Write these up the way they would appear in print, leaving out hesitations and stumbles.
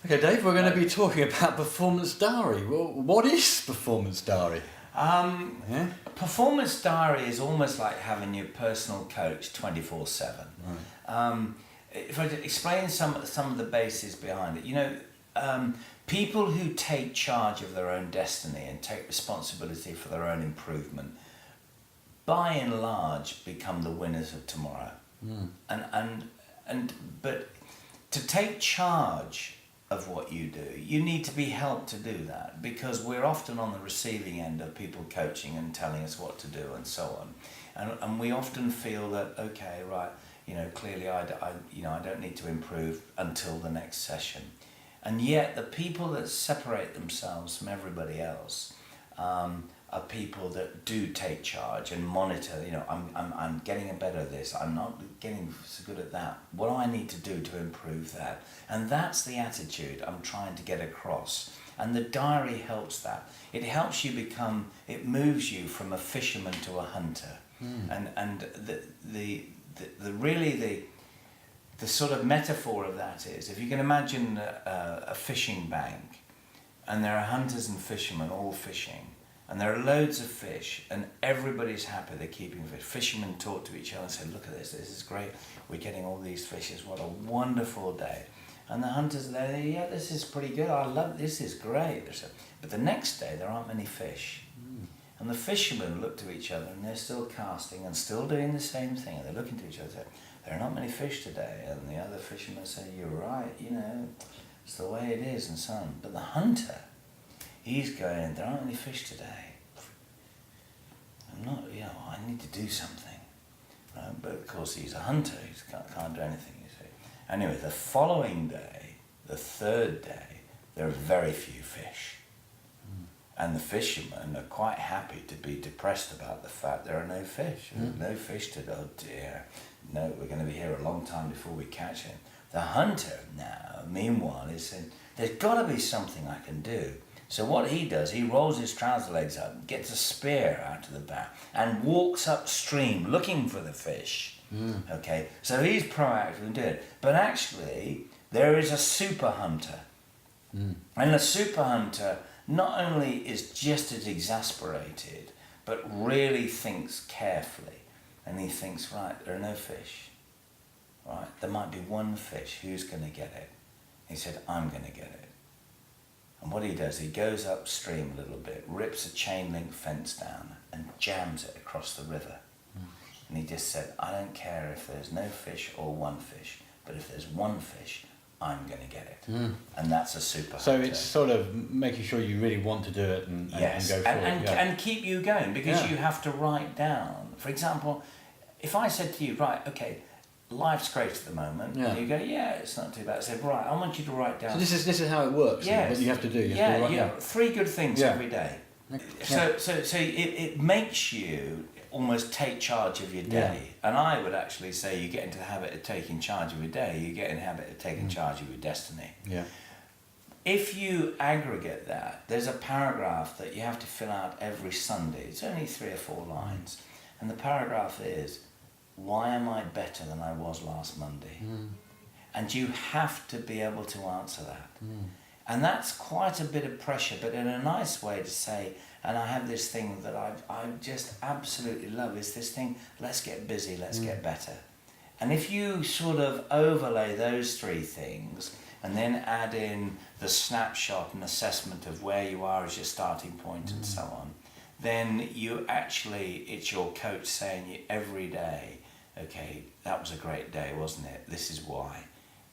Okay, Dave, we're going to be talking about Performance Diary. Well, what is Performance Diary? Yeah? Performance Diary is almost like having your personal coach 24/7. Right. If I explain some of the bases behind it, people who take charge of their own destiny and take responsibility for their own improvement, by and large, become the winners of tomorrow. But to take charge of what you do, you need to be helped to do that, because we're often on the receiving end of people coaching and telling us what to do and so on, and we often feel that, okay, right, clearly I don't need to improve until the next session. And yet the people that separate themselves from everybody else are people that do take charge and monitor. I'm getting better at this, I'm not getting so good at that, what do I need to do to improve that? And that's the attitude I'm trying to get across, and the diary helps that. It helps you become, it moves you from a fisherman to a hunter. And the sort of metaphor of that is, if you can imagine a fishing bank, and there are hunters and fishermen all fishing, and there are loads of fish, and everybody's happy they're keeping fish. Fishermen talk to each other and say, look at this is great, we're getting all these fishes, what a wonderful day. And the hunters are there, yeah, this is pretty good, I love this, is great. But the next day there aren't many fish. And the fishermen look to each other, and they're still casting and still doing the same thing, and they're looking to each other and say, there are not many fish today. And the other fishermen say, you're right, it's the way it is, and so on. But the hunter, he's going, there aren't any fish today. I need to do something. Right? But of course he's a hunter, he can't do anything, you see. Anyway, the following day, the third day, there are very few fish. And the fishermen are quite happy to be depressed about the fact there are no fish. No fish today, oh dear. No, we're going to be here a long time before we catch him. The hunter now, meanwhile, is saying, there's got to be something I can do. So what he does, he rolls his trouser legs up, gets a spear out of the back, and walks upstream looking for the fish. Okay, so he's proactive in doing it. But actually, there is a super hunter. And the super hunter not only is just as exasperated, but really thinks carefully. And he thinks, right, there are no fish. Right, there might be one fish, who's going to get it? He said, I'm going to get it. And what he does, he goes upstream a little bit, rips a chain link fence down and jams it across the river. And he just said, I don't care if there's no fish or one fish, but if there's one fish, I'm going to get it. And that's a super So hunter. it's sort of making sure you really want to do it and go for it. And keep you going, because you have to write down. For example, if I said to you, right, okay, life's great at the moment, and you go, yeah, it's not too bad. I said, right, I want you to write down. So this is how it works. Yes. What you have to do. You have to write down. 3 good things every day. Yeah. So it makes you almost take charge of your day. And I would actually say you get into the habit of taking charge of your day, you get in the habit of taking charge of your destiny. Yeah. If you aggregate that, there's a paragraph that you have to fill out every Sunday. It's only 3 or 4 lines. And the paragraph is, why am I better than I was last Monday? And you have to be able to answer that. And that's quite a bit of pressure, but in a nice way to say, and I have this thing that I just absolutely love, is this thing, let's get busy, let's get better. And if you sort of overlay those 3 things, and then add in the snapshot and assessment of where you are as your starting point and so on, then it's your coach saying you every day, okay, that was a great day, wasn't it? This is why.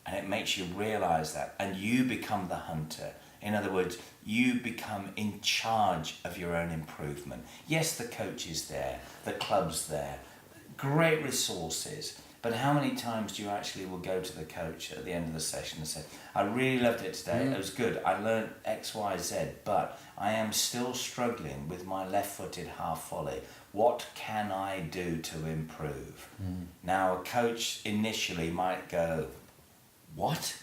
And it makes you realize that, and you become the hunter. In other words, you become in charge of your own improvement. Yes, the coach is there, the club's there, great resources, but how many times do you actually will go to the coach at the end of the session and say, I really loved it today, it was good, I learned X, Y, Z, but I am still struggling with my left-footed half volley. What can I do to improve? Now, a coach initially might go, what?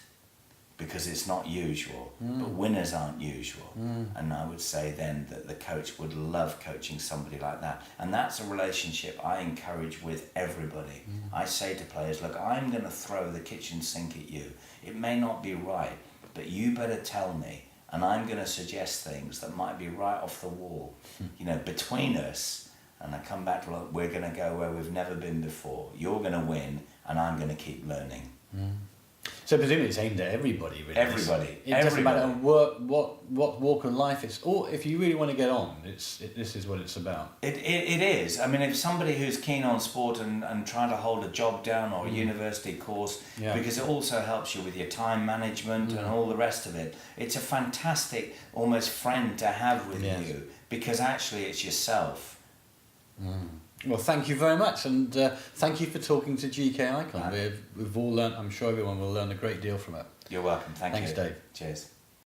Because it's not usual, but winners aren't usual. And I would say then that the coach would love coaching somebody like that. And that's a relationship I encourage with everybody. I say to players, look, I'm going to throw the kitchen sink at you. It may not be right, but you better tell me, and I'm going to suggest things that might be right off the wall, you know, between us. And I come back to, look, we're going to go where we've never been before. You're going to win, and I'm going to keep learning. So presumably it's aimed at everybody, really. Everybody. It doesn't matter what walk of life it's. Or if you really want to get on, this is what it's about. It is. I mean, if somebody who's keen on sport and trying to hold a job down or a university course, because it also helps you with your time management and all the rest of it. It's a fantastic, almost friend to have with you, because actually it's yourself. Well, thank you very much, and thank you for talking to GK Icon. We've all learned. I'm sure everyone will learn a great deal from it. You're welcome. Thank you. Thanks, Dave. Cheers.